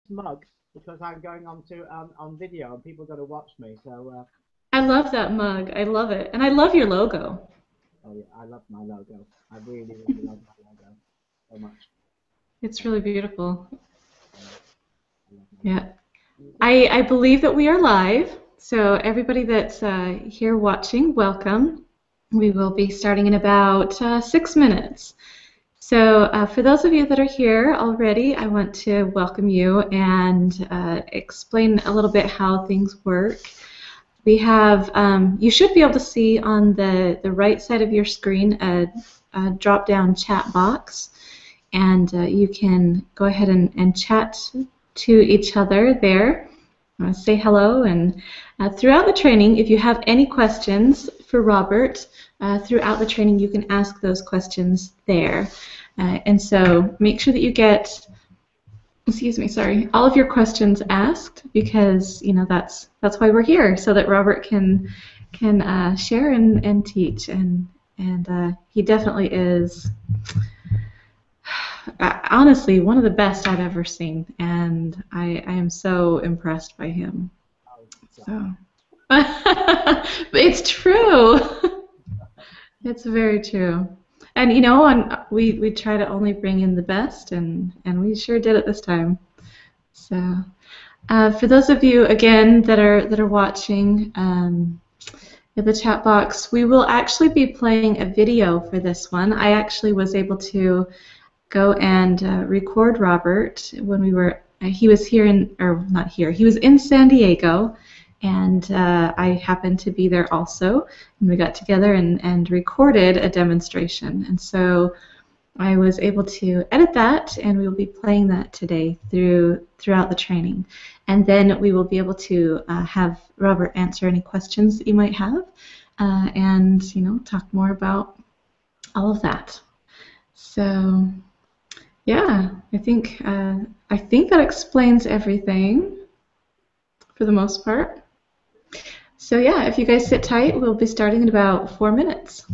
smug because I'm going on to on video and people are going to watch me. So I love that mug. I love it. And I love your logo. oh yeah, I love my logo. I really really love my logo so much. It's Uh, really beautiful. yeah, I love my Yeah. logo. Mm. I believe that we are live. So everybody that's here watching, welcome. We will be starting in about 6 minutes. So for those of you that are here already, I want to welcome you and explain a little bit how things work. We have, you should be able to see on the right side of your screen a drop-down chat box, and you can go ahead and chat to each other there. Say hello, and throughout the training, if you have any questions for Robert, throughout the training you can ask those questions there. And so make sure that you get, excuse me, sorry, all of your questions asked, because that's why we're here, so that Robert can share and teach, and he definitely is honestly one of the best I've ever seen, and I am so impressed by him. Oh, stop. So it's true. It's very true. And we try to only bring in the best, and we sure did it this time. So for those of you again that are watching in the chat box, we will actually be playing a video for this one. I actually was able to go and record Robert when we were. He was here in, or not here. He was in San Diego, and I happened to be there also. And we got together and recorded a demonstration. And so I was able to edit that, and we will be playing that today throughout the training. And then we will be able to have Robert answer any questions that you might have, and talk more about all of that. So yeah, I think that explains everything for the most part. So yeah, if you guys sit tight, we'll be starting in about 4 minutes.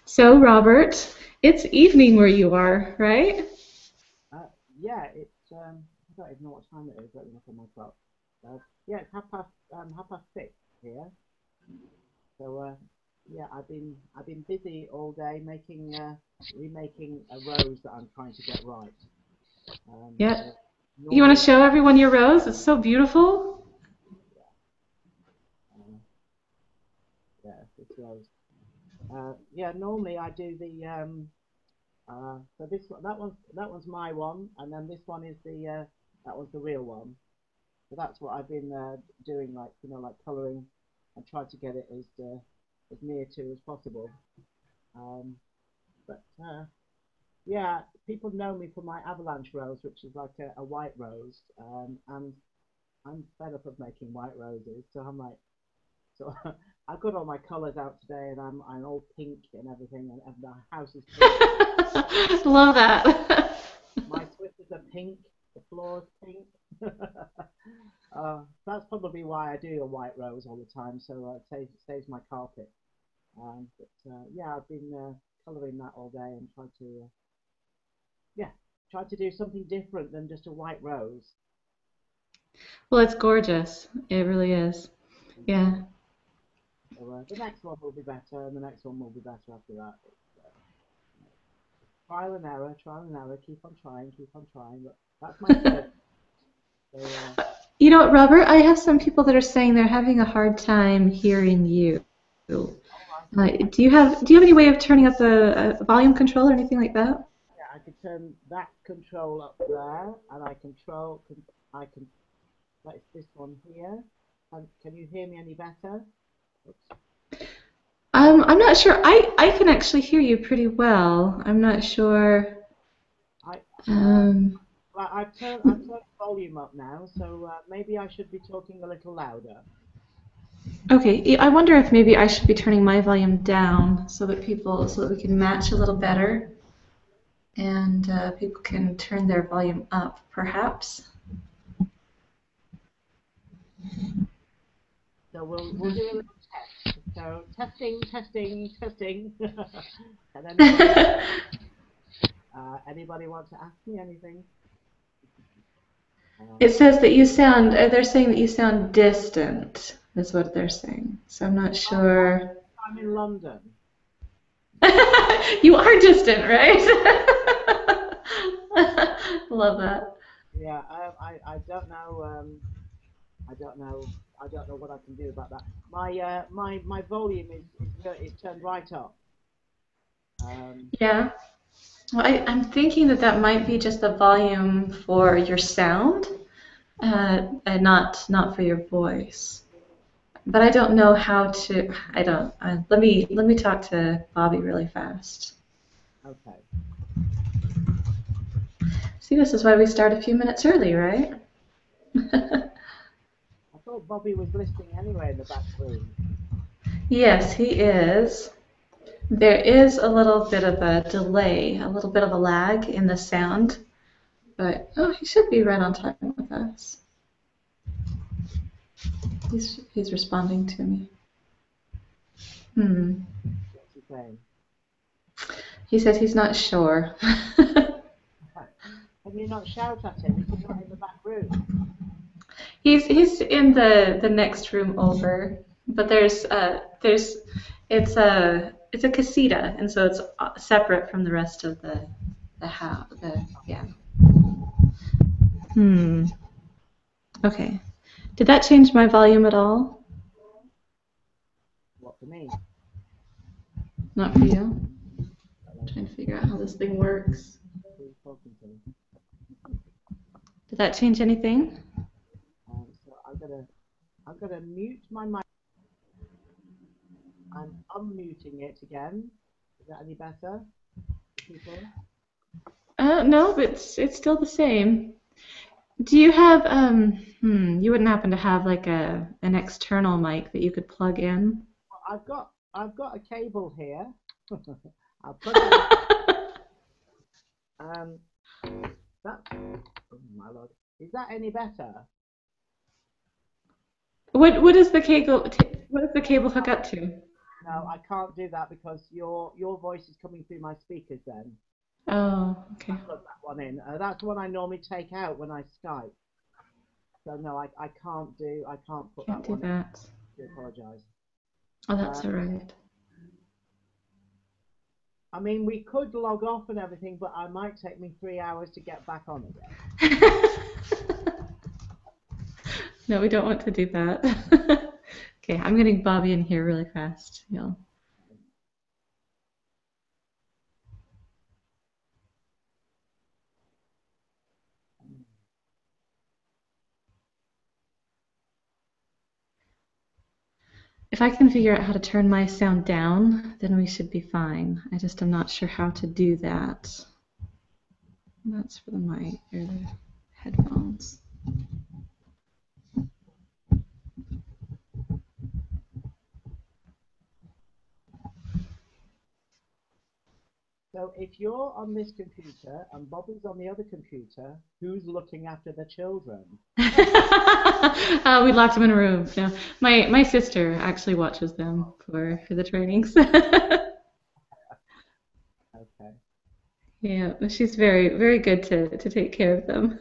So Robert, it's evening where you are, right? Yeah, it's I don't even know what time it is. Let me look at my clock. Yeah, it's half past 6 here. So yeah, I've been busy all day making remaking a rose that I'm trying to get right. Yeah. So You want normally to show everyone your rose? It's so beautiful. yeah, uh, yeah, this rose. Yeah, normally I do the so that one's my one, and then this one is the that one's the real one. So that's what I've been doing, like like colouring and try to get it as near to as possible. Um, but yeah, people know me for my avalanche rose, which is like a white rose, and I'm fed up of making white roses, so I'm like, so I've got all my colours out today, and I'm all pink and everything, and the house is pink. Love that. My slippers are pink, the floor is pink. That's probably why I do a white rose all the time, so it saves my carpet. But yeah, I've been colouring that all day and yeah, try to do something different than just a white rose. Well, it's gorgeous. It really is. Yeah. So the next one will be better, and the next one will be better after that. You know, trial and error. Keep on trying. But that's my third. So You know what, Robert? I have some people that are saying they're having a hard time hearing you. all right, okay. Do you have any way of turning up the volume control or anything like that? Yeah, I can turn that control up there, and I can that's this one here. Can you hear me any better? Oops. I'm not sure. I can actually hear you pretty well. I'm not sure. I Um, well, I've turned the volume up now, so maybe I should be talking a little louder. okay, I wonder if maybe I should be turning my volume down so that we can match a little better, and people can turn their volume up, perhaps. So we'll do a little test. So testing, testing, testing, and then Anybody want to ask me anything? It says that you sound, they're saying that you sound distant, is what they're saying. So I'm not sure. I'm in London. You are distant, right? Love that. Yeah, I don't know. I don't know. I don't know what I can do about that. My volume is turned right up. Yeah. Well, I'm thinking that that might be just the volume for your sound, and not for your voice. But I don't know how to. I don't. Let me talk to Bobby really fast. Okay. See, this is why we start a few minutes early, right? I thought Bobby was listening anyway in the back room. Yes, he is. There is a little bit of a delay, a little bit of a lag in the sound, but oh, he should be right on time with us. He's responding to me. What's he saying? He says he's not sure. Can you not shout at him? Is he not in the back room? He's in the next room over, but it's a casita, and so it's separate from the rest of the house. Yeah. Okay. Did that change my volume at all? What for me? Not for you. I'm trying to figure out how this thing works. Who are you talking to? Did that change anything? So I'm gonna mute my mic. I'm unmuting it again. Is that any better for people? No, but it's still the same. Do you have you wouldn't happen to have like an external mic that you could plug in? Well, I've got a cable here. I'll plug it in. That's, oh my Lord. Is that any better? What does the cable hook up to? No, I can't do that because your voice is coming through my speakers then. Oh, okay. I plug that one in. That's the one I normally take out when I Skype. So no, I can't put Can't that do one that. in. I apologize. Oh, that's all right. I mean, we could log off and everything, but it might take me 3 hours to get back on again. No, we don't want to do that. Okay, I'm getting Bobby in here really fast. Yeah. If I can figure out how to turn my sound down, then we should be fine. I just am not sure how to do that. That's for the mic or the headphones. So if you're on this computer and Bobby's on the other computer, who's looking after the children? We locked them in a room. No, my sister actually watches them for the trainings. Okay. Yeah, she's very, very good to take care of them.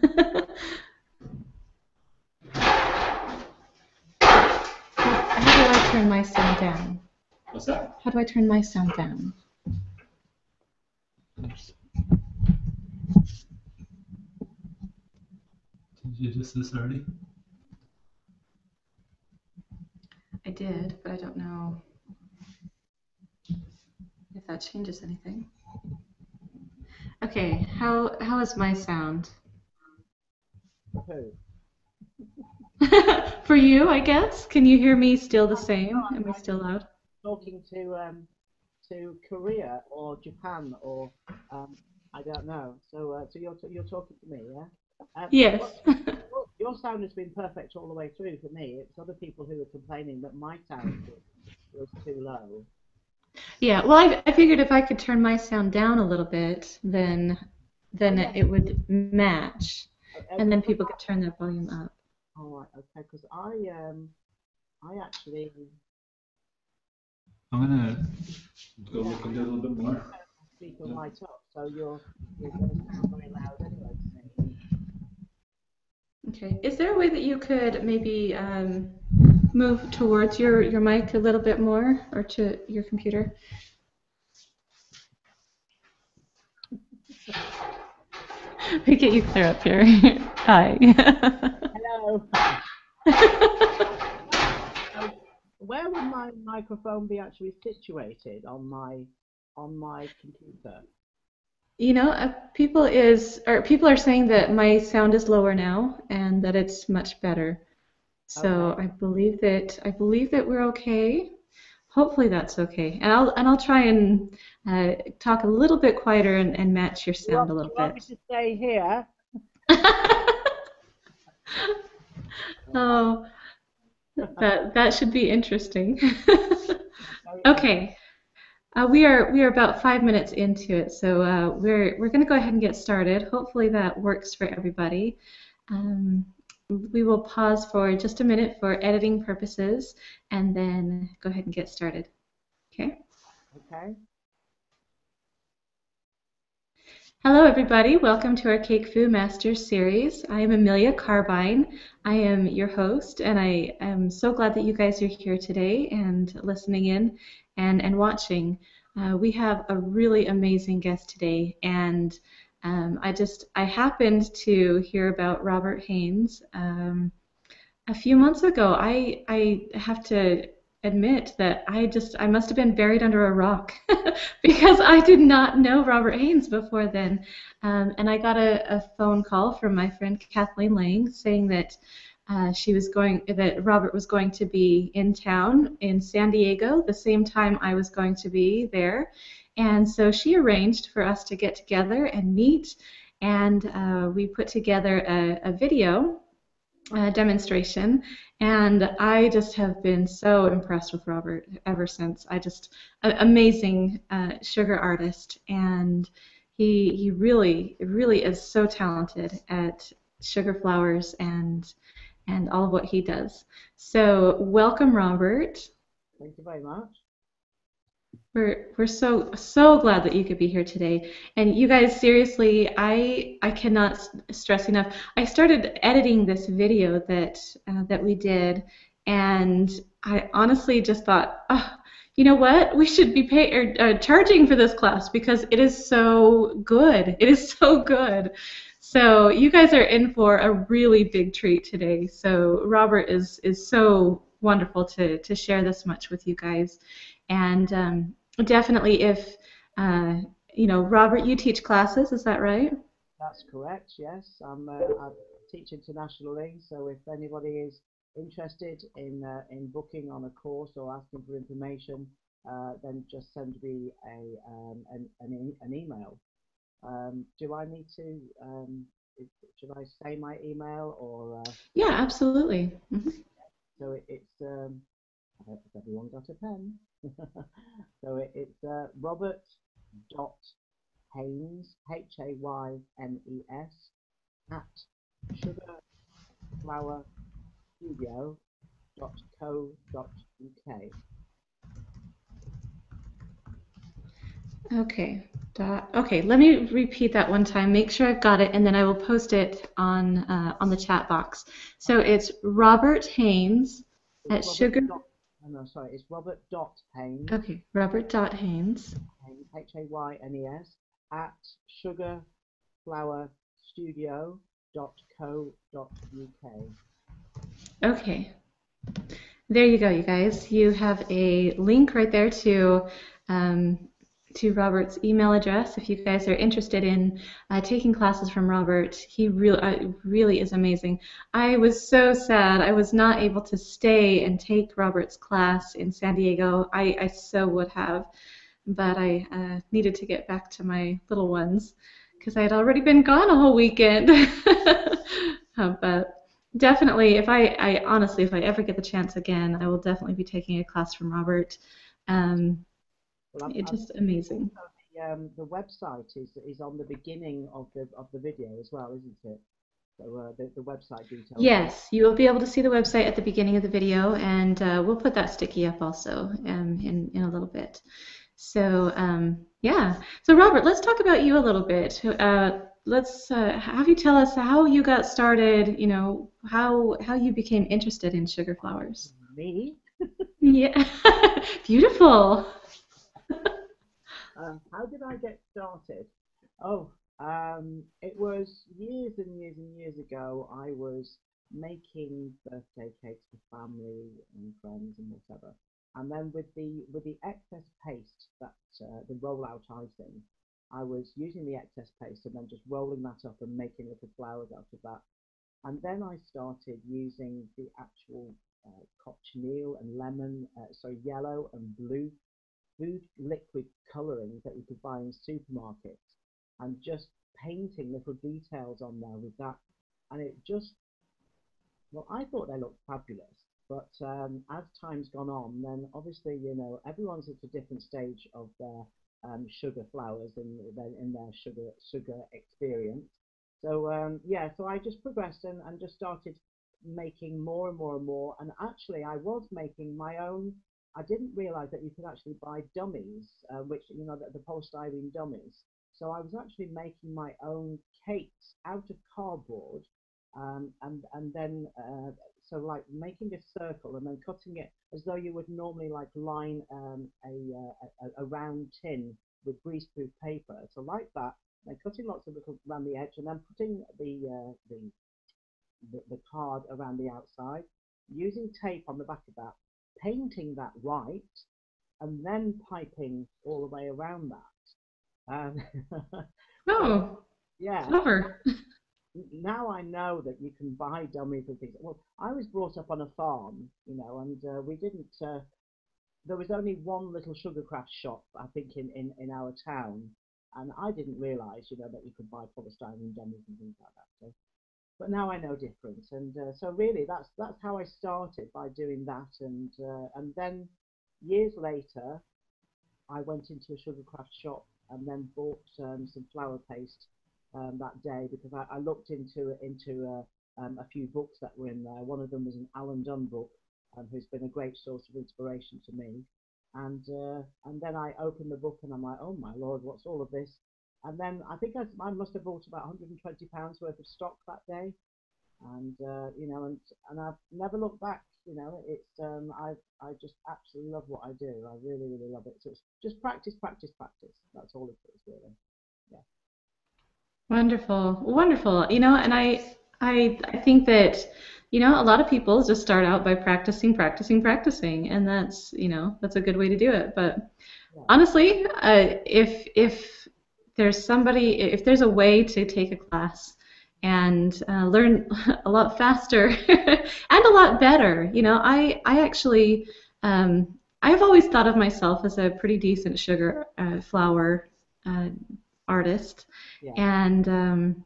How do I turn my sound down? What's that? How do I turn my sound down? Did you do this already? I did, but I don't know if that changes anything. Okay, how is my sound? Who? For you, I guess. Can you hear me still the same? Am I still loud? Talking to Korea or Japan or I don't know. So you're talking to me, yeah? Yes. Your sound has been perfect all the way through for me. It's other people who are complaining that my sound was too low. Yeah, well, I figured if I could turn my sound down a little bit, then it would match, and then people could turn their volume up. All right, okay, because I actually. I'm gonna go look into it a little bit more. speaker right up, so you're going to sound very loud anyway to me. Okay. Is there a way that you could maybe move towards your mic a little bit more, or to your computer? We get you clear up here. Hi. Hello. Where would my microphone be actually situated on my computer? You know, people are saying that my sound is lower now and that it's much better. So Okay. I believe that we're okay. Hopefully that's okay. And I'll try and talk a little bit quieter and match your sound a little You want me bit. to stay here? Oh, that should be interesting. Very Okay. We are about 5 minutes into it, so we're going to go ahead and get started. Hopefully that works for everybody. We will pause for just a minute for editing purposes, and then go ahead and get started. Okay. Okay. Hello, everybody. Welcome to our Cake Fu Masters series. I am Amelia Carbine. I am your host, and I am so glad that you guys are here today and listening in and watching. We have a really amazing guest today, and I happened to hear about Robert Haynes a few months ago. I have to admit that I must have been buried under a rock because I did not know Robert Haynes before then. And I got a phone call from my friend Kathleen Lang saying that that Robert was going to be in town in San Diego the same time I was going to be there. And so she arranged for us to get together and meet, and we put together a video demonstration, and I just have been so impressed with Robert ever since. Amazing sugar artist, and he really is so talented at sugar flowers and all of what he does. So welcome, Robert. Thank you very much. We're so glad that you could be here today. And you guys, seriously, I cannot stress enough. I started editing this video that we did, and I honestly just thought, oh, you know what? We should be charging for this class because it is so good. It is so good. So you guys are in for a really big treat today. So Robert is so wonderful to share this much with you guys. And definitely, if Robert, you teach classes, is that right? That's correct. Yes, I teach internationally. So if anybody is interested in booking on a course or asking for information, then just send me an email. Do I need to? Should I say my email or? Yeah, absolutely. Mm-hmm. So it's I hope everyone got a pen. So it's Robert.Haynes, Haynes, @sugarflowerstudio.co.uk. Okay, let me repeat that one time. Make sure I've got it, and then I will post it on the chat box. So it's Robert Haynes at sugar. No, sorry, it's Robert.Haynes. Okay, Robert.Haynes. Haynes, @sugarflowerstudio.co.uk. Okay. There you go, you guys. You have a link right there to Robert's email address if you guys are interested in taking classes from Robert. He really is amazing. I was so sad I was not able to stay and take Robert's class in San Diego. I so would have, but I needed to get back to my little ones because I had already been gone a whole weekend. But definitely, if I honestly, if I ever get the chance again, I will definitely be taking a class from Robert. It's just amazing. The website is on the beginning of the video as well, isn't it? So the website details. Yes, you will be able to see the website at the beginning of the video, and we'll put that sticky up also in a little bit. So yeah. So Robert, let's talk about you a little bit. Let's have you tell us how you got started. You know how you became interested in sugar flowers. Me? Yeah, beautiful. How did I get started? Oh, it was years and years and years ago. I was making birthday cakes for family and friends and whatever. And then with the excess paste that the rollout icing, I was using the excess paste and then just rolling that up and making little flowers out of that. And then I started using the actual cochineal and lemon, sorry, yellow and blue food liquid colouring that you could buy in supermarkets and just painting little details on there with that. And it just, well, I thought they looked fabulous. But as time's gone on, then obviously, everyone's at a different stage of their sugar flowers in their sugar experience. So yeah, so I just progressed and just started making more and more and more. And actually, I was making my own. I didn't realize that you could actually buy dummies, which the polystyrene dummies. So I was actually making my own cakes out of cardboard, and then so like making a circle and then cutting it as though you would normally like line a round tin with greaseproof paper. So like that, then cutting lots of little around the edge, and then putting the card around the outside, using tape on the back of that, painting that white, and then piping all the way around that. So Oh, yeah, clever. now I know that you can buy dummies and things. Well, I was brought up on a farm, and we didn't. There was only one little sugarcraft shop, I think, in our town, and I didn't realise, that you could buy polystyrene dummies and things like that. So, but now I know difference, and so really, that's how I started, by doing that, and then years later, I went into a sugarcraft shop and then bought some flour paste that day, because I looked into a few books that were in there. One of them was an Alan Dunn book, who's been a great source of inspiration to me. And then I opened the book and I'm like, oh my lord, what's all of this? And then I think I must have bought about £120 worth of stock that day, and I've never looked back. It's I just absolutely love what I do. I really really love it. So it's just practice, practice, practice. That's all it is, really. Yeah. Wonderful, wonderful. And I think that, a lot of people just start out by practicing, practicing, practicing, and that's a good way to do it. But Yeah. honestly, if there's a way to take a class and learn a lot faster and a lot better, I actually, I've always thought of myself as a pretty decent sugar flower uh, artist, Yeah. and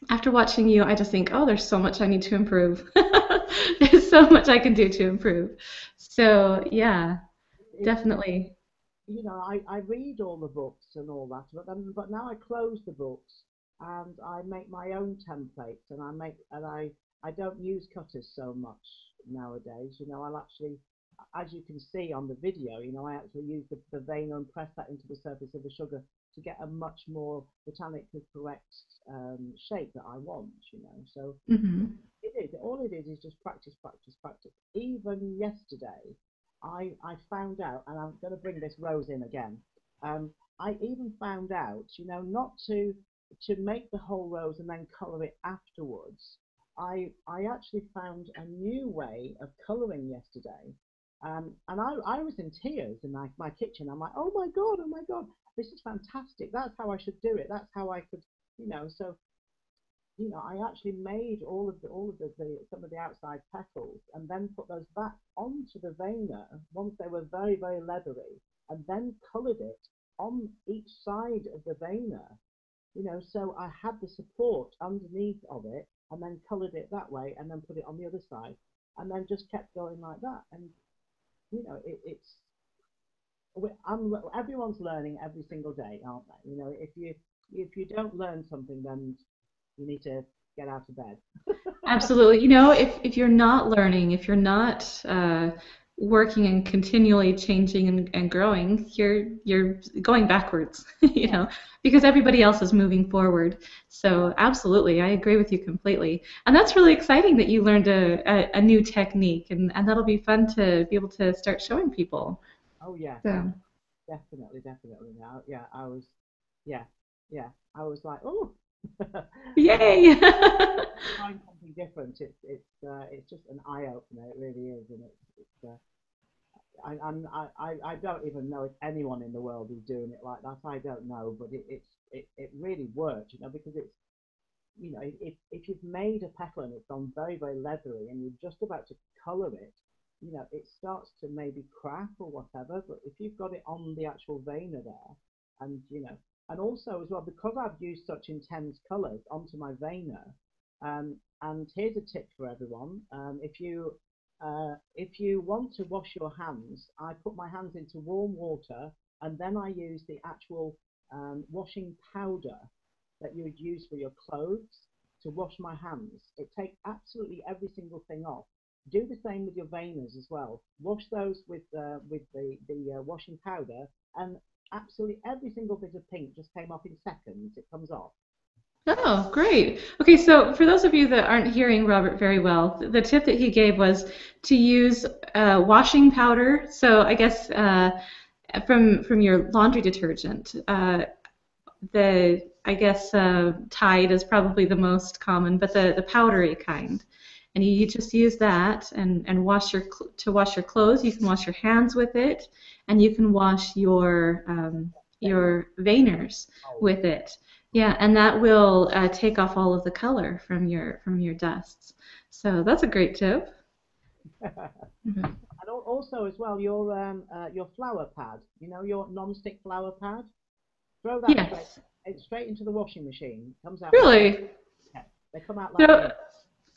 after watching you, I just think, oh, there's so much I need to improve. There's so much I can do to improve. So yeah, It's definitely. I read all the books and all that, but now I close the books and I make my own templates, and I don't use cutters so much nowadays. I'll actually, as you can see on the video, I actually use the veiner and press that into the surface of the sugar to get a much more botanically correct shape that I want. So Hmm. all it is just practice, practice, practice. Even yesterday, I found out, and I'm going to bring this rose in again. Um, I even found out, not to make the whole rose and then colour it afterwards. I actually found a new way of colouring yesterday. And I was in tears in my kitchen. I'm like, oh my God, this is fantastic. That's how I should do it. That's how I could, so I actually made all of the some of the outside petals and then put those back onto the veiner once they were very, very leathery, and then coloured it on each side of the veiner, so I had the support underneath of it, and then coloured it that way, and then put it on the other side, and then just kept going like that. And it's everyone's learning every single day, aren't they? If you don't learn something, then you need to get out of bed. Absolutely. If you're not learning, if you're not working and continually changing and growing, you're going backwards, you know, because everybody else is moving forward. So absolutely, I agree with you completely. And that's really exciting that you learned a new technique, and that'll be fun to be able to start showing people. Oh yeah, So, definitely, definitely. Yeah, I was, yeah, yeah, I was like, oh, yay! trying something different. It's just an eye opener. It really is, and I don't even know if anyone in the world is doing it like that. I don't know, but it really works, you know, because it's, you know, if you've made a petal and it's gone very, very leathery and you're just about to color it, you know, it starts to maybe crack or whatever. But if you've got it on the actual veiner there, and you know, and also as well, because I've used such intense colors onto my veiner, and here's a tip for everyone: if you want to wash your hands, I put my hands into warm water and then I use the actual washing powder that you would use for your clothes to wash my hands. It takes absolutely every single thing off. Do the same with your veiners as well. Wash those with the washing powder, and absolutely every single bit of pink just came off in seconds. It comes off. Oh, great. Okay, so for those of you that aren't hearing Robert very well, the tip that he gave was to use washing powder. So I guess from your laundry detergent. The I guess Tide is probably the most common, but the powdery kind. And you just use that and wash your clothes. You can wash your hands with it, and you can wash your veiners Oh, with it. Yeah, and that will take off all of the color from your dusts. So that's a great tip. Mhm. and also as well your flower pad. You know, your non-stick flower pad. Throw that Yes. straight into the washing machine. Comes out like Really? yeah, they come out like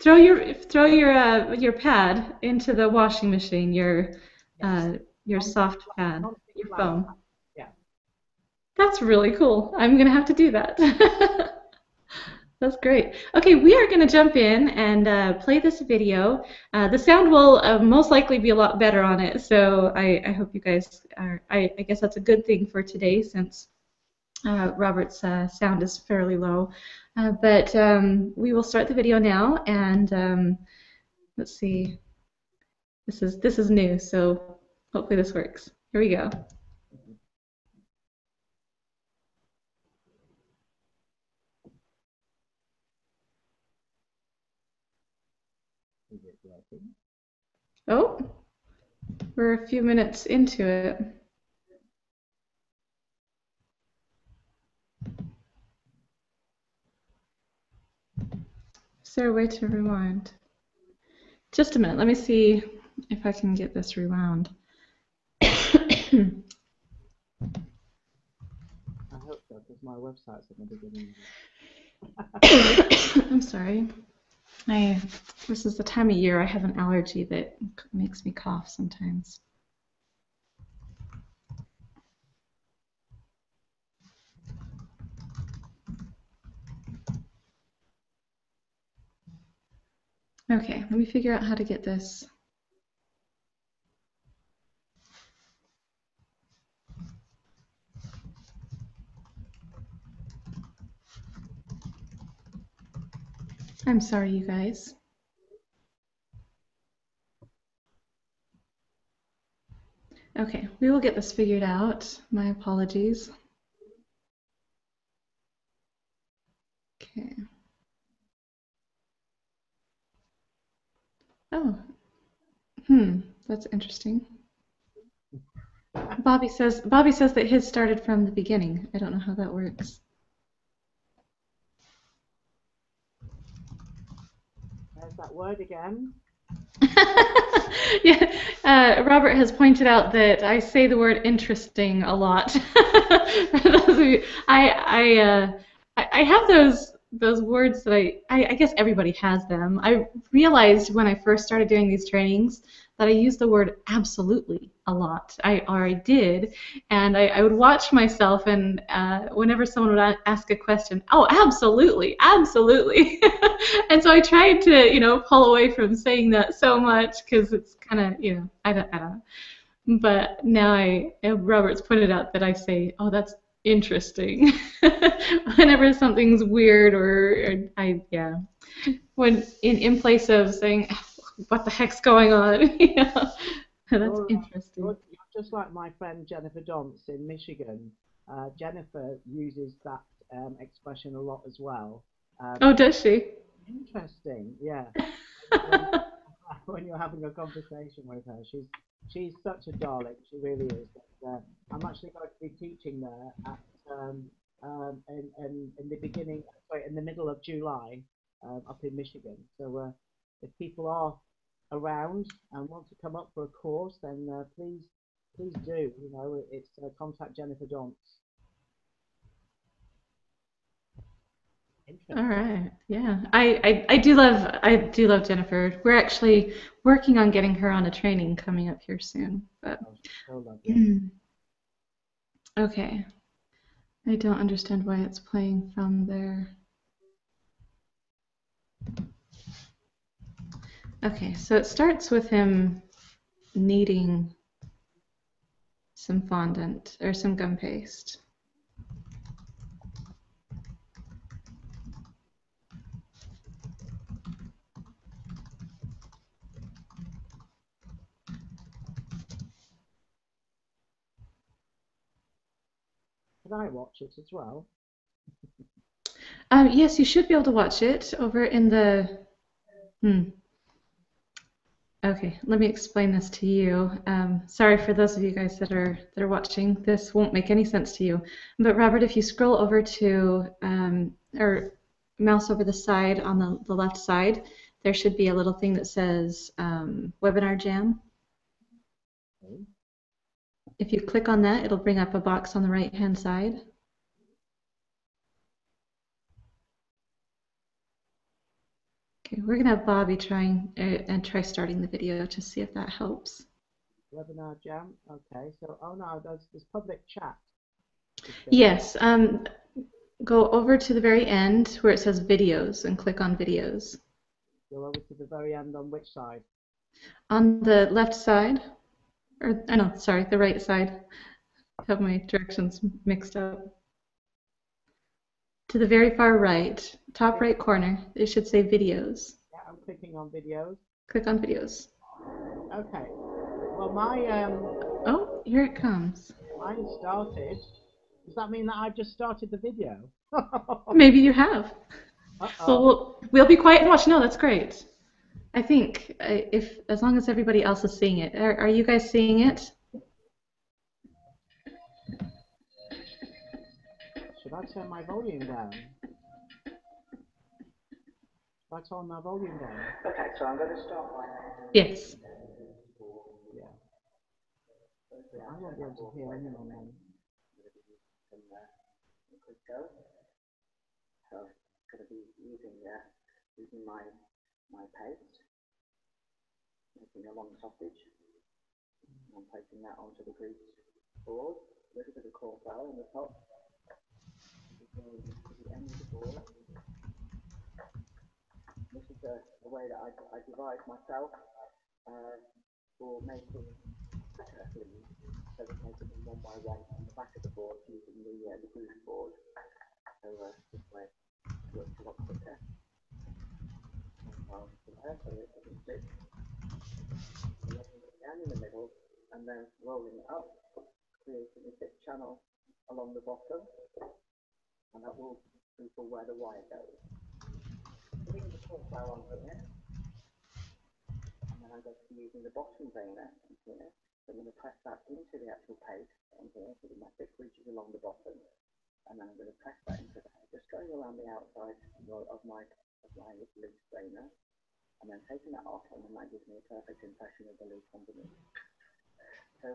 Throw mint. throw your pad into the washing machine. Yes, Uh, your soft pad, non-stick your flower foam. pad. Yeah. That's really cool. I'm gonna have to do that. That's great. Okay, we are going to jump in and play this video. The sound will most likely be a lot better on it, so I hope you guys are. I guess that's a good thing for today since Robert's sound is fairly low. But we will start the video now, and let's see. This is new, so hopefully this works. Here we go. Is it working? Oh, we're a few minutes into it. Is there a way to rewind? Just a minute. Let me see if I can get this rewound. I hope so, because my website's at the beginning. I'm sorry. This is the time of year I have an allergy that makes me cough sometimes. Okay, let me figure out how to get this. I'm sorry, you guys. Okay, we will get this figured out. My apologies. Okay. Oh, that's interesting. Bobby says that his started from the beginning. I don't know how that works. There's that word again. Yeah, Robert has pointed out that I say the word interesting a lot. For those of you, I have those words that I guess everybody has them. I realized when I first started doing these trainings that I use the word absolutely a lot. I did, and I would watch myself, and whenever someone would ask a question, oh, absolutely, absolutely. And so I tried to, pull away from saying that so much because it's kind of, I don't know. But now Robert's pointed out that I say, oh, that's interesting. Whenever something's weird yeah. When in place of saying, what the heck's going on? That's interesting. You're just like my friend Jennifer Donce in Michigan. Jennifer uses that expression a lot as well. Oh, does she? Interesting, yeah. When you're having a conversation with her, she's such a darling. She really is. I'm actually going to be teaching there at in the beginning, sorry, in the middle of July, up in Michigan. So if people are around and want to come up for a course, then please do. It's contact Jennifer Donce. All right. Yeah. I do love Jennifer. We're actually working on getting her on a training coming up here soon. But okay. I don't understand why it's playing from there. Okay, so it starts with him needing some fondant or some gum paste. Can I watch it as well? Yes, you should be able to watch it over in the. Okay, let me explain this to you. Sorry for those of you guys that are watching. This won't make any sense to you. But Robert, if you scroll over to or mouse over the side on the left side, there should be a little thing that says Webinar Jam. Okay. If you click on that, it'll bring up a box on the right-hand side. Okay, we're gonna have Bobby try starting the video to see if that helps. Webinar Jam. Okay. So no, there's public chat. Yes. Go over to the very end where it says videos and click on videos. Go over to the very end on which side? On the left side, or no, sorry, the right side. I have my directions mixed up. To the very far right, top right corner, it should say videos. Yeah, I'm clicking on videos. Click on videos. Okay. Well, Oh, here it comes. mine started. Does that mean that I've just started the video? Maybe you have. Uh-oh. Well, we'll be quiet and watch. No, that's great. I think as long as everybody else is seeing it. Are you guys seeing it? Should I turn my volume down? Should I turn my volume down? Okay, so I'm going to start my... Yes. Yeah. I won't be able to hear anyone then. Go. So I'm going to be using my paste, making a long sausage. I'm placing that onto the grease board, a little bit of corn flour on the top. Going to the end of the board. This is the way that I devised myself for making things. So we're making them one by one on the back of the board using the grease board. So this way it works a lot quicker. So it doesn't stick. Laying it down in the middle and then rolling it up, creating a thick channel along the bottom, and that will people where the wire goes. Putting the corn flour on here, and then I'm going to be using the bottom veiner here. So I'm going to press that into the actual paste on here, so my thick ridges along the bottom, and then I'm going to press that into there, just going around the outside of my loose veiner, and then taking that off, and then that gives me a perfect impression of the loose underneath. So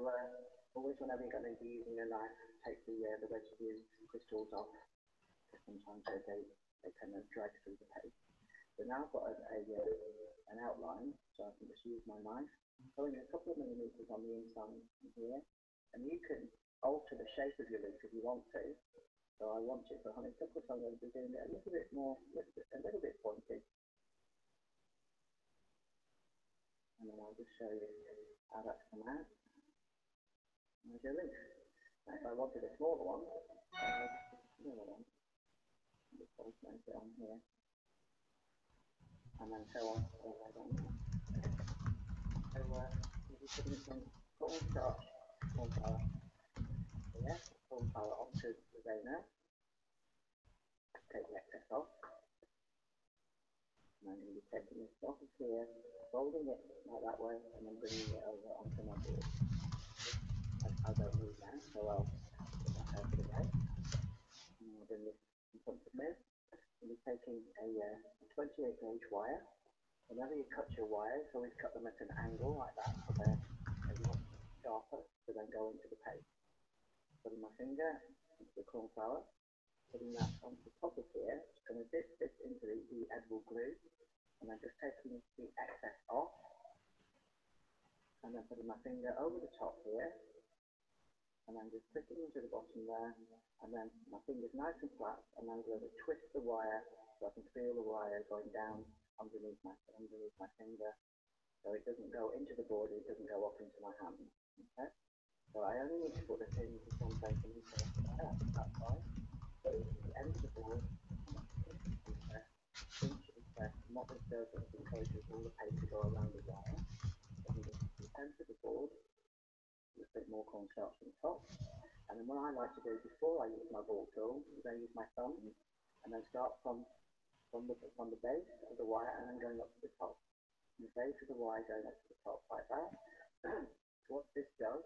always whenever you're going to be using a knife, take the residue crystals off, because sometimes they kind of drag through the paste. So now I've got an outline, so I can just use my knife going a couple of millimeters on the inside here, and you can alter the shape of your loop if you want to. So I want it for honeysuckle, so I'm going to be doing it a little bit more, a little bit pointed. And then I'll just show you how that's come out. There's your loop. Now, if I wanted a smaller one, smaller one, just place it on here, and then so on. So you'll be putting some cornstarch, corn flour here, corn flour onto the veiner. Take the excess off. And I'm going to be taking this off of here, folding it like that way, and then bringing it over onto my board. I don't need that, so I'll put that out of the way. And I'll bring this in front of me. I'll be taking a 28 gauge wire. Whenever you cut your wires, always cut them at an angle like that, so they're not sharper to then go into the paste. Putting my finger into the corn flour, putting that onto the top of here, just going to dip this into the edible glue, and then just taking the excess off, and then putting my finger over the top here, and then just clicking into the bottom there, and then my finger's nice and flat, and then I'm going to twist the wire so I can feel the wire going down underneath my finger, so it doesn't go into the board, it doesn't go up into my hand. Okay? So I only need to put this in just one second, so that's fine. So the end of the board, pinch and press, and what this does is encourages all the paste to go around the wire. So the end of the board, a bit more cornstarch on the top. And then what I like to do before I use my ball tool is I use my thumb, and then start from the base of the wire and then going up to the top. From the base of the wire going up to the top like that. What this does,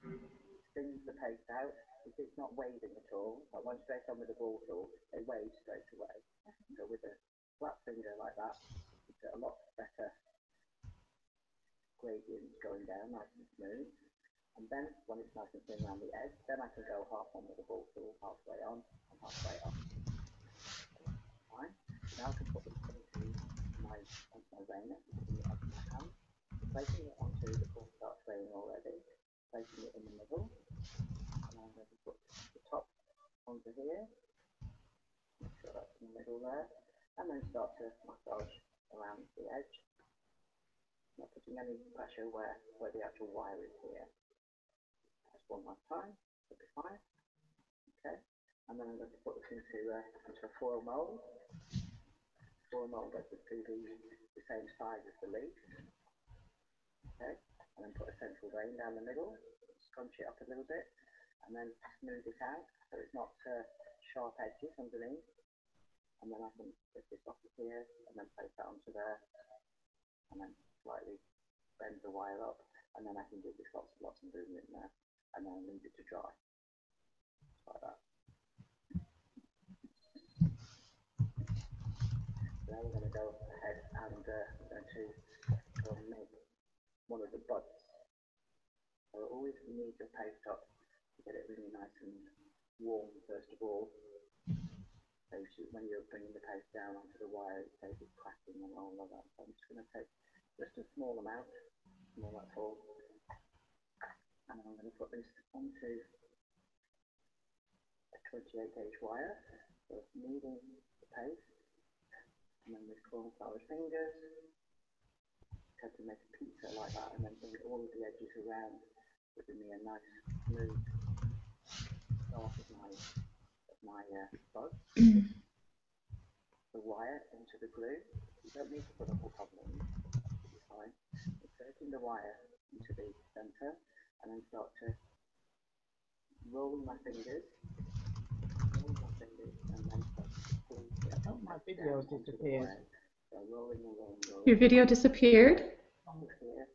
it spins the paste out. If it's not waving at all, like one straight on with the ball tool, it waves straight away. So with a flat finger like that, you get a lot better gradients going down, nice and smooth. And then when it's nice and thin around the edge, then I can go half on with the ball tool, halfway on and halfway off. Fine. Now I can put this onto my veiner, putting it onto my hand, placing it onto the cornstarch vein already, placing it in the middle, and I'm going to put the top onto here, make sure that's in the middle there, and then start to massage around the edge, not putting any pressure where the actual wire is here. Just one last time, should be fine. Okay, and then I'm going to put this into a foil mold. Foil mold that's to be the same size as the leaf. Okay, and then put a central vein down the middle, scrunch it up a little bit, and then smooth it out so it's not sharp edges underneath. And then I can lift this off of here and then place that onto there, and then slightly bend the wire up, and then I can give this lots of movement in there, and then leave it to dry. Just like that. So now we're going to go ahead and go and make one of the buds. So always need your paste up to get it really nice and warm first of all. So when you're bringing the paste down onto the wire, it saves it cracking and all of that. So I'm just going to take just a small amount, that's all. And I'm going to put this onto a 28 gauge wire. So kneading the paste, and then with cornflour fingers, try to make a pizza like that, and then bring all of the edges around, giving me a nice smooth start of my bud. The wire into the glue. You don't need to put a whole problem in, it's fine. Inserting the wire into the center, and then start to roll my fingers, and then start to pull it. Oh, my video disappeared. So rolling. Your video disappeared? Here,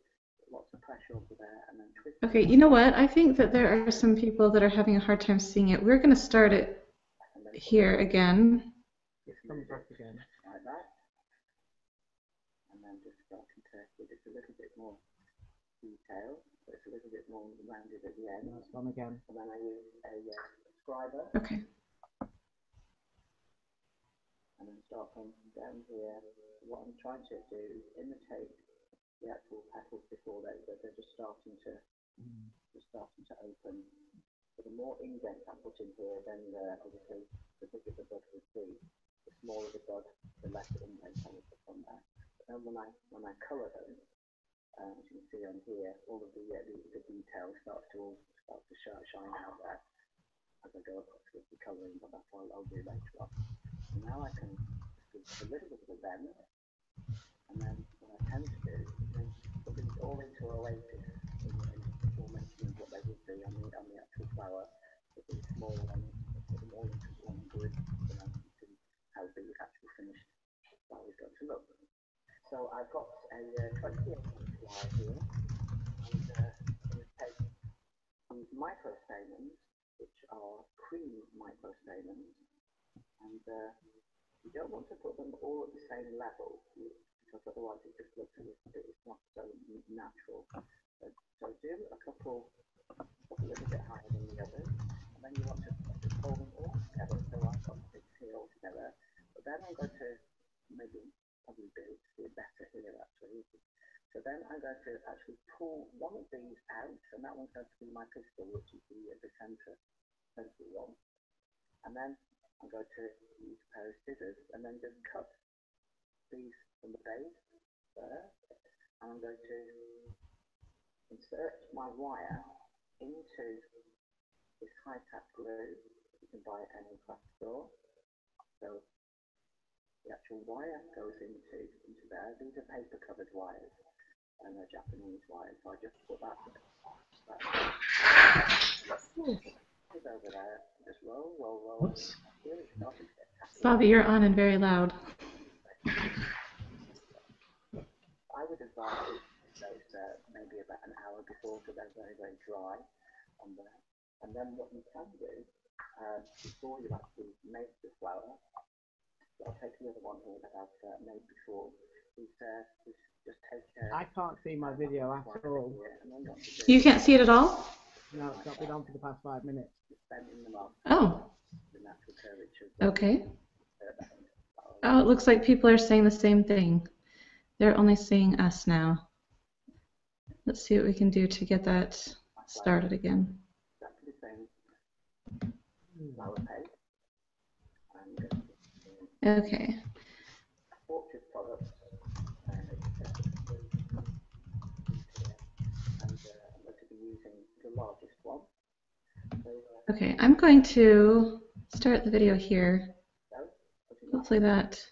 lots of pressure over there, and then twist. Okay, you know what? I think that there are some people that are having a hard time seeing it. We're going to start it here again. It comes up again like that, and then just starting to give it a little bit more detail, so it's a little bit more rounded at the end. That's one again. And then I use a scriber. Okay. And then start from down here. What I'm trying to do is imitate the actual petals before they're just starting to open. So the more indents I put in here, then obviously the bigger the bud would be. The smaller the bud, the less indents I would put on there. But then when I colour them, as you can see on here, all of the details start to shine out there as I go across with the colouring, but that's what I'll do later on. So now I can just give a little bit of a bend, and then what I tend to do is put these all into Oasis before mentioning what they would be on the actual flower. But these small ones, put them all into one group, so now you can see how the actual finished flower is going to look. So I've got a 28-inch wire here, and I'm going to take these microstamens, which are cream microstamens, and you don't want to put them all at the same level, because otherwise it just looks as if it's not so natural. So do a couple a little bit higher than the others, and then you want to pull them all together. So I've got 6 here all together, but then I'm going to probably be able to see it better here actually. So then I'm going to actually pull one of these out, and that one's going to be my pistol, which is the centre one. And then I'm going to use a pair of scissors and then just cut these from the base there. And I'm going to insert my wire into this high-tack glue that you can buy at any craft store. So the actual wire goes into there. These are paper-covered wires, and they're Japanese wires. So I just put that over there. Just roll. Really starting to get tacky. Bobby, you're on and very loud. I would advise those maybe about an hour before, so they're very, very dry on there. And then what you can do before you actually make the flower, so I'll take the other one here that I've made before, is just take I can't see my video at all. You can't see it at all? No, it's not been on for the past 5 minutes. Oh. Okay. Oh, it looks like people are saying the same thing. They're only seeing us now. Let's see what we can do to get that started again. Okay. Okay, I'm going to start the video here. Hopefully that...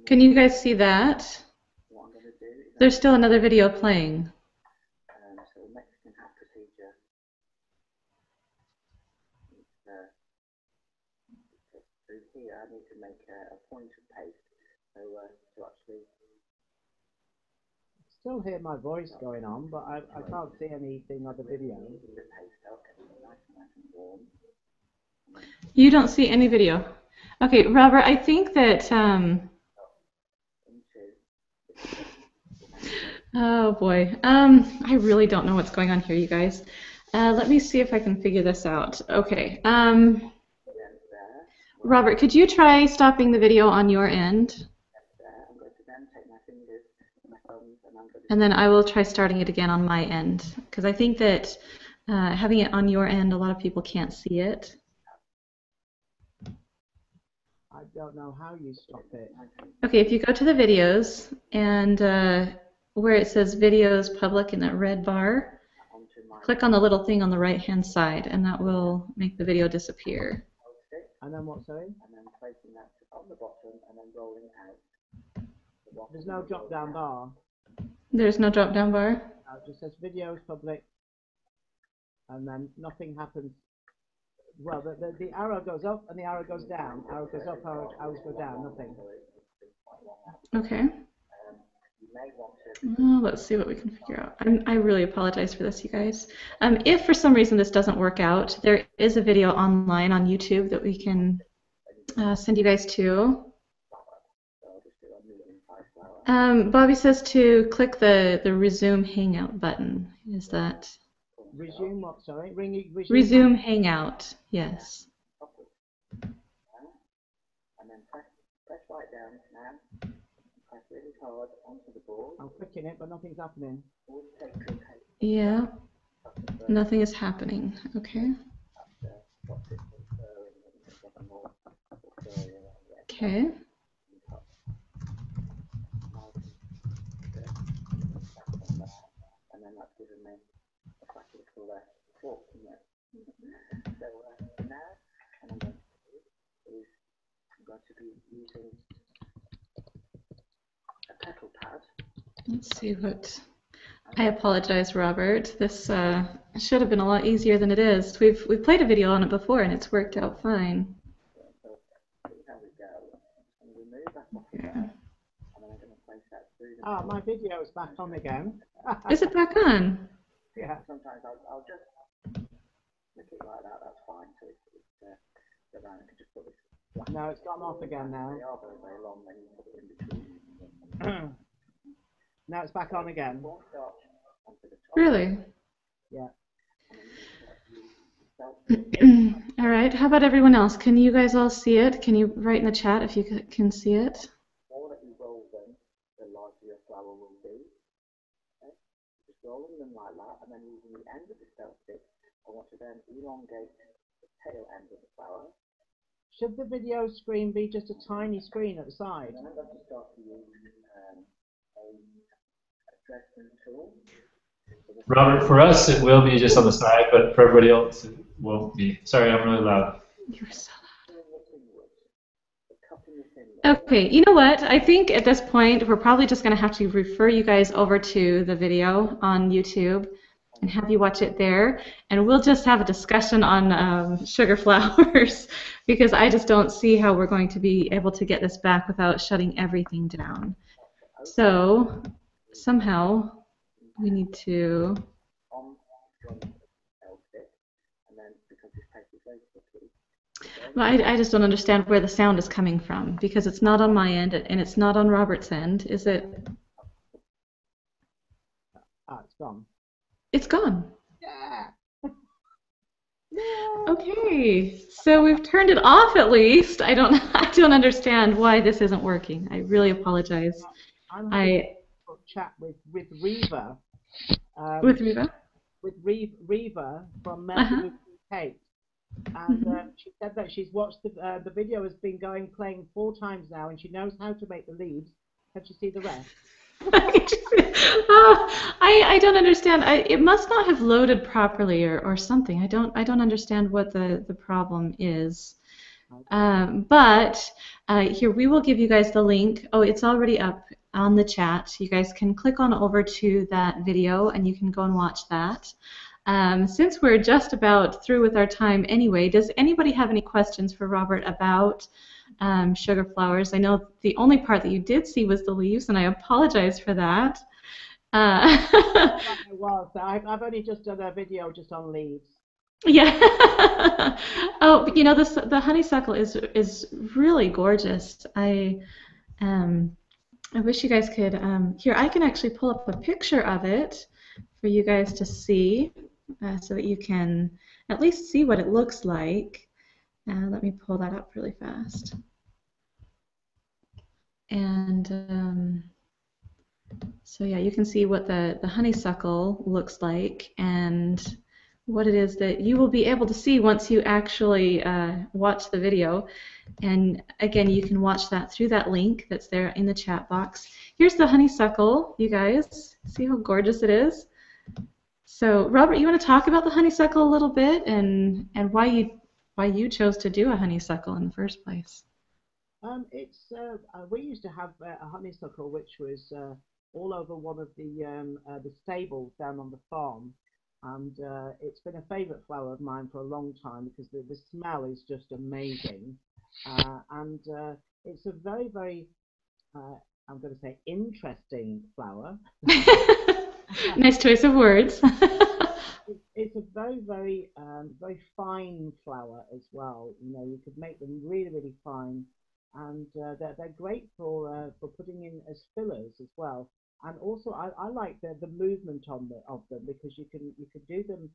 Can you guys see that? There's still another video playing. So the Mexican hat procedure is here. I need to make a point of paste. So to actually... Still hear my voice going on, but I can't see anything on the video. You don't see any video. Okay, Robert, I think that... Oh boy, I really don't know what's going on here, you guys. Let me see if I can figure this out. Okay, Robert, could you try stopping the video on your end? And then I will try starting it again on my end, because I think that having it on your end, a lot of people can't see it. I don't know how you stop it. Okay, if you go to the videos and where it says videos public in that red bar, click on the little thing on the right-hand side, and that will make the video disappear. And then what, sorry? And then placing that on the bottom and then rolling out. There's no drop-down bar. There's no drop-down bar? It just says videos public, and then nothing happens. Well, the arrow goes up and the arrow goes down. Arrow goes up, arrows go down, nothing. Okay. Well, let's see what we can figure out. I really apologize for this, you guys. If for some reason this doesn't work out, there is a video online on YouTube that we can send you guys to. Bobby says to click the resume hangout button. Is that... Resume what, sorry? Resume hangout, yes. And then press right down now. press really hard onto the board. I'm clicking it, but nothing's happening. Always take your tape Yeah, up the first nothing is happening. Okay. after stops it from furring and getting more furry around the edge. Okay. And cut. Now I can back on there, and then that's given me a like a little fork, isn't it? So now, and I'm going to do is I'm going to be using a petal pad. Let's see what. I apologize, Robert. This should have been a lot easier than it is. We've played a video on it before, and it's worked out fine. So see how we go. And remove that off of there, and then I'm going to place that through the. Ah, my video is back on again. Is it back on? Yeah. Sometimes I'll just make it like that. That's fine. So it's so then I can just put this. No, it's gone off again now. They are very, very long when you put it in between. Now it's back on again. Cornstarch onto the top. Really? Yeah. All right. How about everyone else? Can you guys all see it? Can you write in the chat if you can see it? The more that you roll them, the larger your flower will be. Okay? Just rolling them like that, and then using the end of the cell stick, I want to then elongate the tail end of the flower. Should the video screen be just a tiny screen at the side? And then I'm going to start to use a dressing tool. Robert, for us it will be just on the side, but for everybody else it won't be. Sorry, I'm really loud. You're so loud. Okay, you know what? I think at this point we're probably just going to have to refer you guys over to the video on YouTube and have you watch it there, and we'll just have a discussion on sugar flowers because I just don't see how we're going to be able to get this back without shutting everything down. So somehow we need to. Well, I just don't understand where the sound is coming from because it's not on my end and it's not on Robert's end, is it? Ah, it's gone. It's gone. Yeah. Okay, so we've turned it off at least. I don't understand why this isn't working. I really apologize. I'm having a chat with Reva. With Reva? With Reva from Melting with Kate. And she said that she's watched the video has been playing 4 times now, and she knows how to make the leaves. Can she see the rest? I don't understand. It must not have loaded properly or something. I don't understand what the problem is. But here we will give you guys the link. Oh, it's already up on the chat. You guys can click on over to that video and you can go and watch that. Since we're just about through with our time anyway, does anybody have any questions for Robert about sugar flowers? I know the only part that you did see was the leaves, and I apologize for that. Well, so I've only just done a video just on leaves. Yeah. Oh, but you know, the honeysuckle is really gorgeous. I wish you guys could. Here, I can actually pull up a picture of it for you guys to see, so that you can at least see what it looks like. Let me pull that up really fast. And so yeah, you can see what the honeysuckle looks like and what it is that you will be able to see once you actually watch the video. And again, you can watch that through that link that's there in the chat box. Here's the honeysuckle, you guys. See how gorgeous it is? So Robert, you want to talk about the honeysuckle a little bit and why you chose to do a honeysuckle in the first place? We used to have a honeysuckle which was all over one of the stables down on the farm, and it's been a favourite flower of mine for a long time because the smell is just amazing, and it's a very, very I'm going to say interesting flower. Nice choice of words. It's a very, very, very fine flower as well. You know, you could make them really, really fine, and they're great for putting in as fillers as well. And also, I like the movement of them because you could do them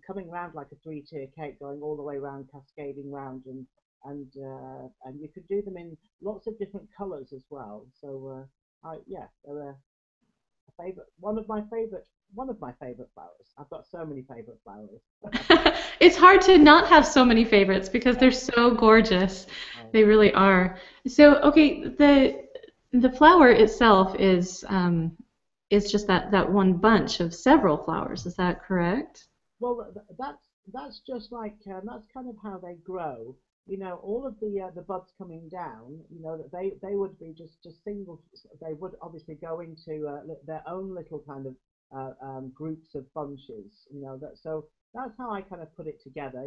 coming round like a 3-tier cake, going all the way around, cascading round, and you could do them in lots of different colours as well. So Yeah, they're a favorite. One of my favorite flowers. I've got so many favorite flowers. It's hard to not have so many favorites because they're so gorgeous. Oh, They really are. So, okay, the flower itself is just that one bunch of several flowers. Is that correct? well, that's just like that's kind of how they grow. All of the buds coming down. That they would be just single. They would obviously go into their own little kind of groups of bunches. That so that's how I kind of put it together.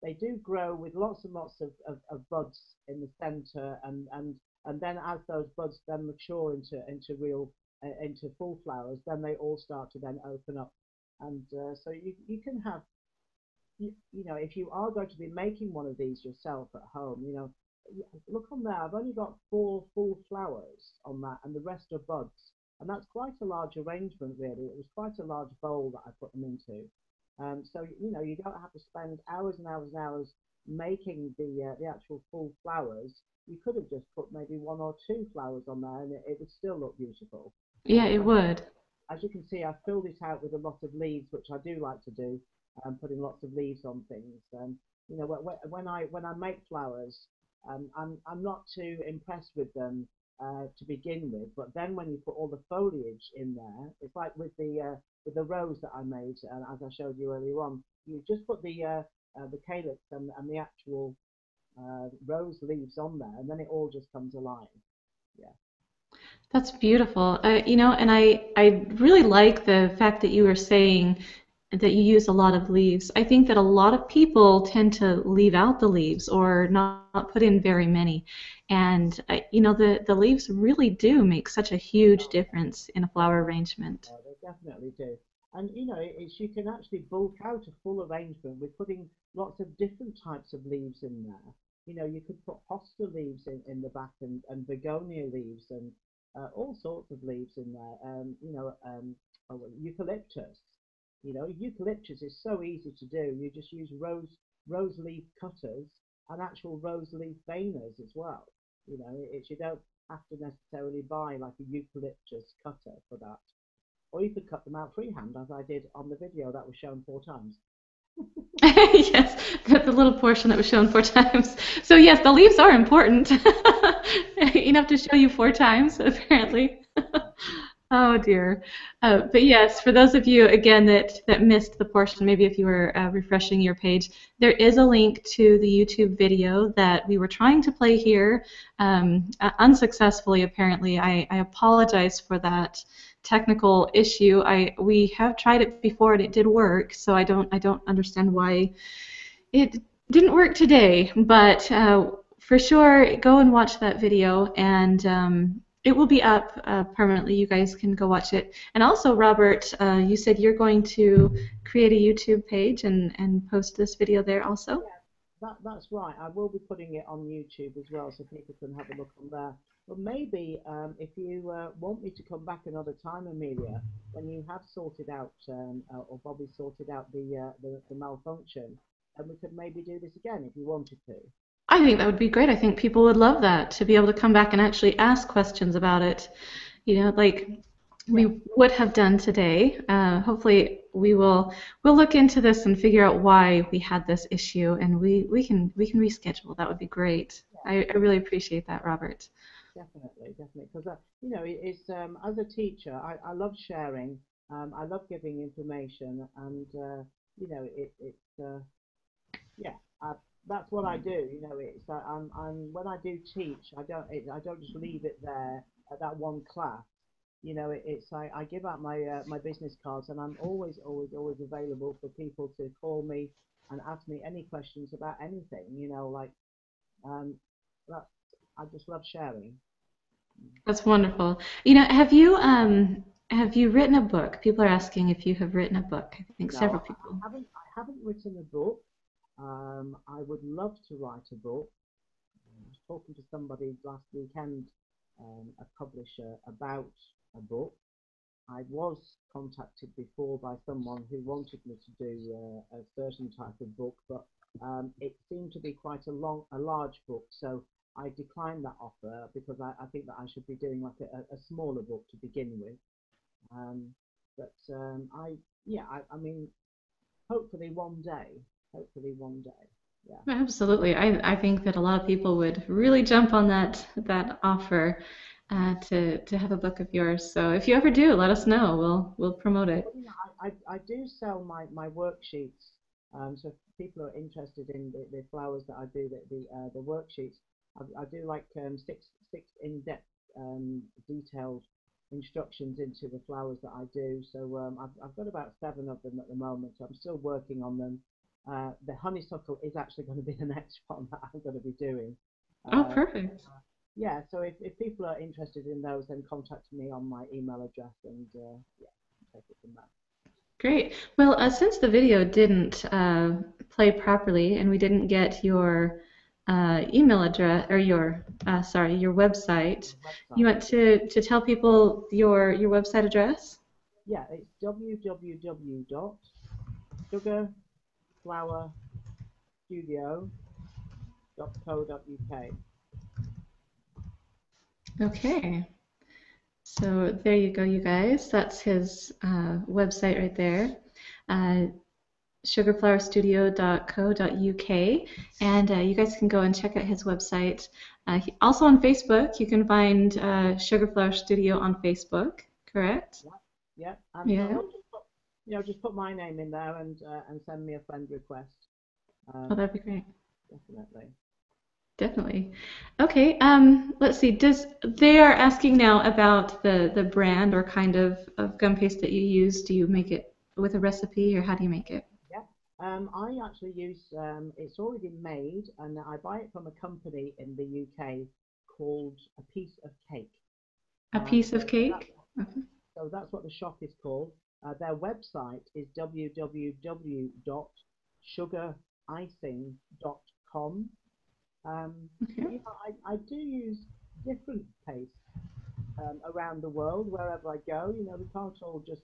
They do grow with lots and lots of buds in the center, and then as those buds then mature into real into full flowers, then they all start to then open up, and so you can have if you are going to be making one of these yourself at home, look on there. I've only got 4 full flowers on that, and the rest are buds. And that's quite a large arrangement, really. It was quite a large bowl that I put them into. So you don't have to spend hours and hours and hours making the actual full flowers. You could have just put maybe 1 or 2 flowers on there, and it would still look beautiful. Yeah, it would. As you can see, I filled it out with a lot of leaves, which I do like to do, putting lots of leaves on things. When I make flowers, I'm not too impressed with them to begin with, but then when you put all the foliage in there, it's like with the rose that I made, as I showed you earlier on. You just put the calyx and the actual rose leaves on there, and then it all just comes alive. Yeah. That's beautiful. And I really like the fact that you were saying that you use a lot of leaves. I think that a lot of people tend to leave out the leaves or not put in very many. And the leaves really do make such a huge difference in a flower arrangement. They definitely do. And you can actually bulk out a full arrangement with putting lots of different types of leaves in there. You could put hosta leaves in the back, and begonia leaves, and all sorts of leaves in there. Eucalyptus. Eucalyptus is so easy to do. You just use rose leaf cutters and actual rose leaf veiners as well. You don't have to necessarily buy like a eucalyptus cutter for that. Or you could cut them out freehand, as I did on the video that was shown 4 times. Yes, the little portion that was shown 4 times. So yes, the leaves are important. Enough to show you 4 times, apparently. Oh dear. But yes, for those of you again that missed the portion, maybe if you were refreshing your page, there is a link to the YouTube video that we were trying to play here, unsuccessfully apparently. I apologize for that technical issue. We have tried it before and it did work, so I don't understand why it didn't work today. But for sure, go and watch that video, and it will be up permanently. You guys can go watch it. And also, Robert, you said you're going to create a YouTube page and post this video there also? Yeah, that's right. I will be putting it on YouTube as well, so people can have a look on there. But maybe if you want me to come back another time, Amelia, when you have sorted out, or Bobby sorted out the malfunction, and we could maybe do this again if you wanted to. I think that would be great. I think people would love that, to be able to come back and actually ask questions about it, like we would have done today. Hopefully we'll look into this and figure out why we had this issue, and we can reschedule. That would be great. I really appreciate that, Robert. Definitely, because it's as a teacher, I love sharing. I love giving information, and yeah, that's what I do. It's when I do teach, I don't just leave it there at that one class. I give out my business cards, and I'm always available for people to call me and ask me any questions about anything. Um, that I just love sharing. That's wonderful. Have you written a book? People are asking if you have written a book. I think No, several people. I haven't written a book. I would love to write a book. I was talking to somebody last weekend, a publisher, about a book. I was contacted before by someone who wanted me to do a certain type of book, but it seemed to be quite a large book. So I declined that offer because I think that I should be doing like a smaller book to begin with. But I mean, hopefully one day. Hopefully one day. Yeah. Absolutely. I think that a lot of people would really jump on that offer to have a book of yours. So if you ever do, let us know. We'll promote it. Well, you know, I do sell my worksheets. So if people are interested in the flowers that I do, the worksheets, I do like six in-depth detailed instructions into the flowers that I do. So I've got about 7 of them at the moment. So I'm still working on them. The honeysuckle is actually going to be the next one that I'm going to be doing. Oh, perfect. Yeah, so if people are interested in those, then contact me on my email address, and yeah, take it from there. Great. Well, since the video didn't play properly and we didn't get your email address or your website, you want to tell people your website address? Yeah, it's www.sugarflowerstudio.co.uk. Okay. So there you go, you guys. That's his website right there. Sugarflowerstudio.co.uk, and you guys can go and check out his website. Also on Facebook, you can find Sugarflower Studio on Facebook, correct? Yeah, and Yeah. just put my name in there and send me a friend request. Oh, that'd be great. Definitely. Definitely. Okay, let's see. They are asking now about the brand or kind of gum paste that you use. Do you make it with a recipe, or how do you make it? Yeah. I actually use it's already made, and I buy it from a company in the UK called A Piece of Cake. A piece of cake? Okay. So that's what the shop is called. Their website is www.sugarising.com. Okay. You know, I do use different paste around the world wherever I go. You know, we can't all just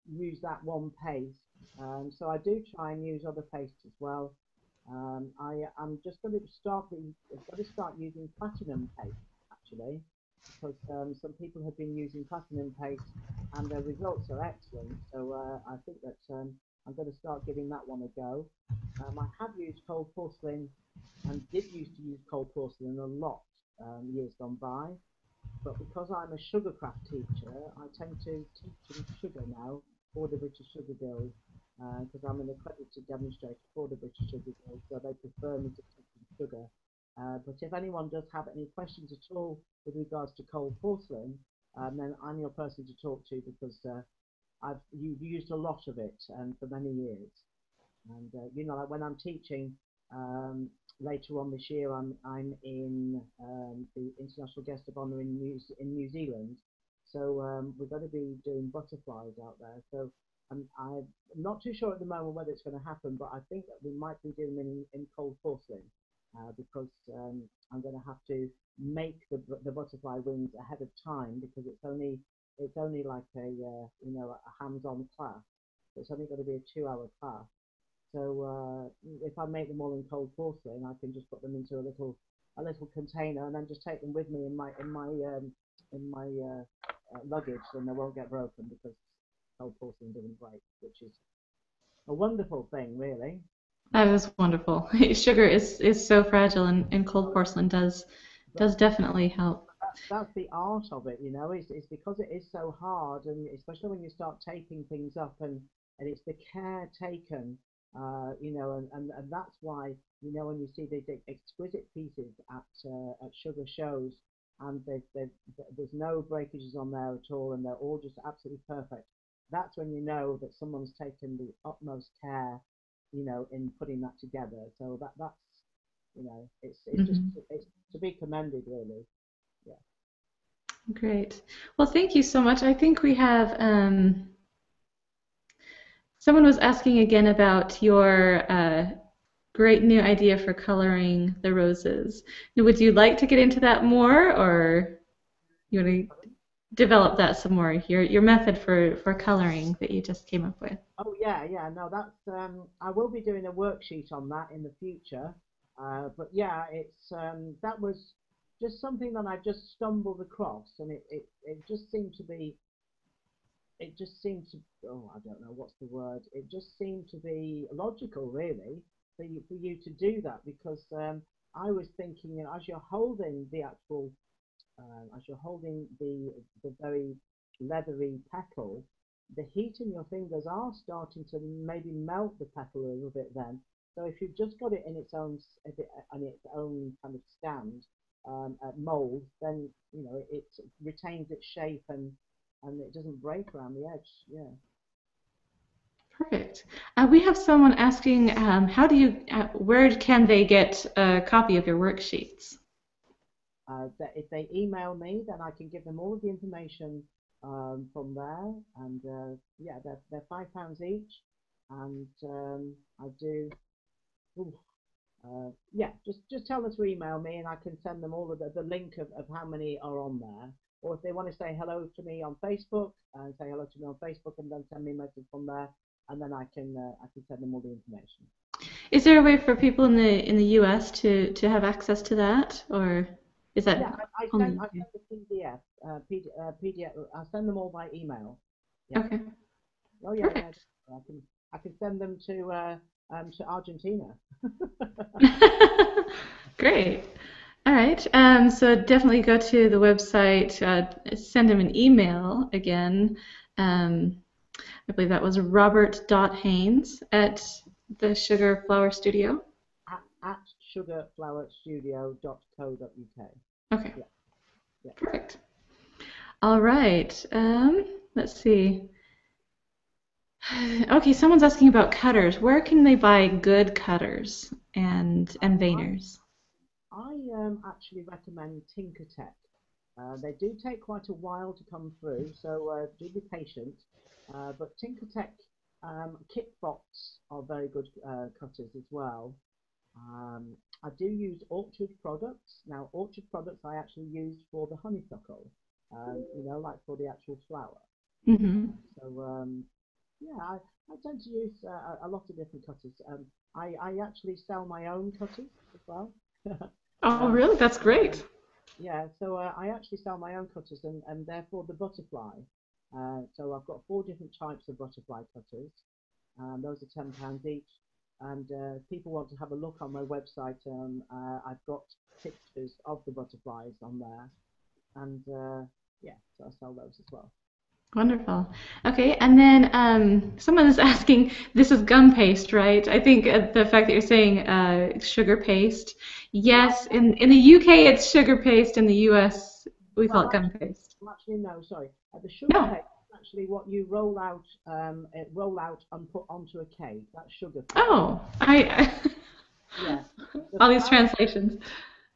use that one paste. So I do try and use other pastes as well. I'm just going to start using platinum paste actually, because some people have been using platinum paste and their results are excellent. So I think that I'm going to start giving that one a go. I have used cold porcelain and did used to use cold porcelain a lot years gone by. But because I'm a sugarcraft teacher, I tend to teach in sugar now for the British Sugar Guild, because I'm an accredited demonstrator for the British Sugar Guild, so they prefer me to teach in sugar. But if anyone does have any questions at all with regards to cold porcelain, then I'm your person to talk to, because I've used a lot of it for many years. And you know, like when I'm teaching later on this year, I'm in the International Guest of Honour in New Zealand. So we're going to be doing butterflies out there. So I'm not too sure at the moment whether it's going to happen, but I think that we might be doing them in cold porcelain, because I'm going to have to make the butterfly wings ahead of time, because it's only like a a hands-on class. So it's only going to be a 2-hour class. So if I make them all in cold porcelain, I can just put them into a little container and then just take them with me in my luggage, and they won't get broken because cold porcelain doesn't break, which is a wonderful thing, really. That is wonderful. Sugar is so fragile, and cold porcelain does definitely help. That's the art of it, you know. It's because it is so hard, and especially when you start taping things up, and it's the care taken. You know, and that's why, you know, when you see these exquisite pieces at sugar shows, and there's no breakages on there at all, and they're all just absolutely perfect. That's when you know that someone's taken the utmost care, you know, in putting that together. So that's, you know, it's just it's to be commended, really. Yeah. Great. Well, thank you so much. I think we have someone was asking again about your great new idea for coloring the roses. Would you like to get into that more, or you want to develop that some more? Your method for coloring that you just came up with. Oh yeah, no, that's I will be doing a worksheet on that in the future. But yeah, it's that was just something that I just stumbled across, and it just seemed to be. It just seemed to, oh, I don't know what's the word. It just seemed to be logical, really, for you to do that, because I was thinking, you know, as you're holding the actual, as you're holding the very leathery petal, the heat in your fingers are starting to maybe melt the petal a little bit then. So if you've just got it in its own kind of stand mold, then you know it retains its shape and it doesn't break around the edge. Yeah. Perfect. We have someone asking, how do you, where can they get a copy of your worksheets? That if they email me, then I can give them all of the information from there, and yeah, they're £5 each, and I do. Ooh, yeah, just tell them to email me, and I can send them all of the link of how many are on there. Or if they want to say hello to me on Facebook, and say hello to me on Facebook, and then send me a message from there, and then I can send them all the information. Is there a way for people in the US to have access to that, or is that? Yeah, I send the PDF. PDF. I send them all by email. Yeah. Okay. Oh yeah, Perfect. yeah. I can send them to Argentina. Great. All right. So definitely go to the website, send him an email again. I believe that was robert.haynes at the Sugar Flower Studio. At sugarflowerstudio.co.uk. Okay. Yeah. Yeah. Perfect. All right. Let's see. Okay, someone's asking about cutters. Where can they buy good cutters and veiners? I actually recommend Tinkertech. They do take quite a while to come through, so do be patient. But Tinkertech Kitbox are very good cutters as well. I do use Orchard products. Now, Orchard products I actually use for the honeysuckle, you know, like for the actual flower. Mm-hmm. So, yeah, I tend to use a lot of different cutters. I actually sell my own cutters as well. Oh, really? That's great. Yeah, so I actually sell my own cutters, and therefore the butterfly. So I've got 4 different types of butterfly cutters, and those are £10 each. And if people want to have a look on my website, I've got pictures of the butterflies on there, and yeah, so I sell those as well. Wonderful. Okay, and then someone is asking, this is gum paste, right? I think the fact that you're saying sugar paste. Yes, in the UK it's sugar paste. In the US we call it gum paste. Actually, no, sorry. The sugar paste is actually what you roll out and put onto a cake. That's sugar paste. Oh, yeah. All these translations.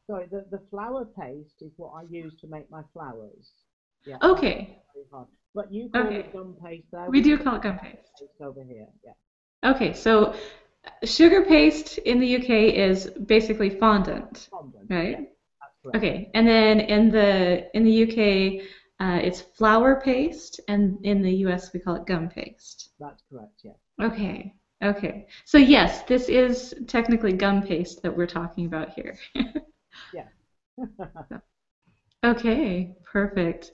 Sorry, the flour paste is what I use to make my flowers. Yeah. Okay. But you call it gum paste there. We do call it gum paste. Over here, yeah. Okay, so sugar paste in the UK is basically fondant, right? Yeah, that's correct. Okay, and then in the UK it's flour paste, and in the US we call it gum paste. That's correct, yeah. Okay, okay. So yes, this is technically gum paste that we're talking about here. Yeah. Okay, perfect.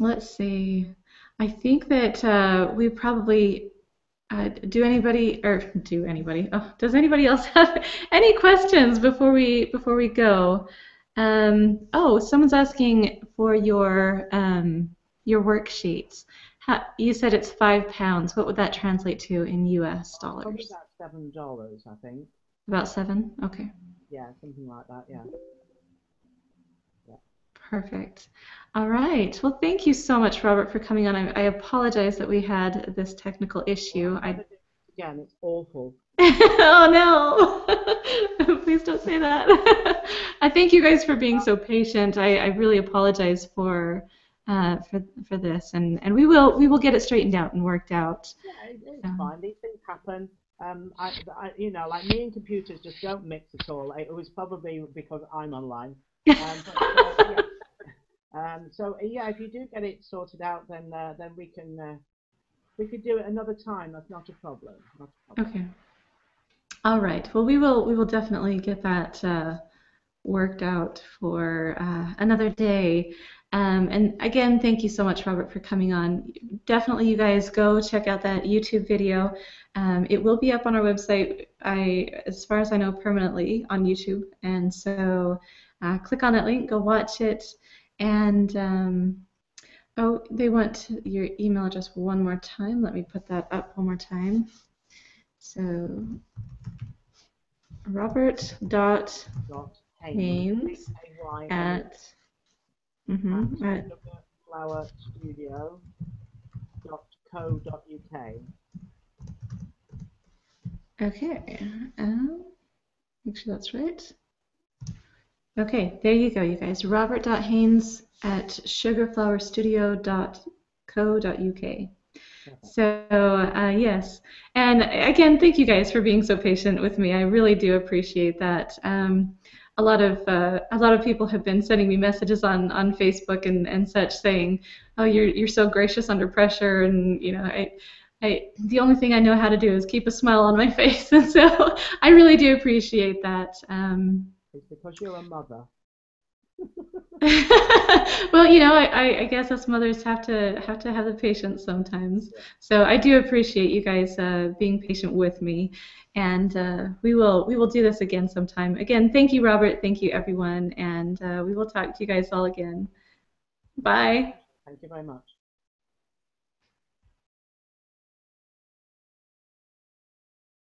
Let's see. I think that we probably does anybody does anybody else have any questions before we go? Oh, someone's asking for your worksheets. You said it's £5. What would that translate to in US dollars? Probably about $7, I think. About 7? Okay. Yeah, something like that, yeah. Perfect. All right. Well, thank you so much, Robert, for coming on. I apologize that we had this technical issue. Again, it's awful. Oh no! Please don't say that. I thank you guys for being so patient. I really apologize for this, and we will get it straightened out and worked out. Yeah, it's fine. These things happen. You know, like me and computers just don't mix at all. It was probably because I'm online. So yeah, if you do get it sorted out, then we can do it another time. That's not a problem. Okay. All right. Well, we will definitely get that worked out for another day. And again, thank you so much, Robert, for coming on. Definitely, you guys go check out that YouTube video. It will be up on our website, as far as I know, permanently on YouTube. And so click on that link, go watch it. And oh, they want your email address one more time. Let me put that up one more time. So Robert.Haynes at sugarflowerstudio.co.uk. Okay, make sure that's right. Okay, there you go, you guys. Robert.Haynes at sugarflowerstudio.co.uk. So yes, and again, thank you guys for being so patient with me. I really do appreciate that. A lot of people have been sending me messages on Facebook and such saying, "Oh, you're so gracious under pressure," and you know, the only thing I know how to do is keep a smile on my face, and so I really do appreciate that. It's because you're a mother. Well, you know, I guess us mothers have to have the patience sometimes. Yeah. So I do appreciate you guys being patient with me, and we will do this again sometime. Again, thank you, Robert. Thank you, everyone, and we will talk to you guys all again. Bye. Thank you very much.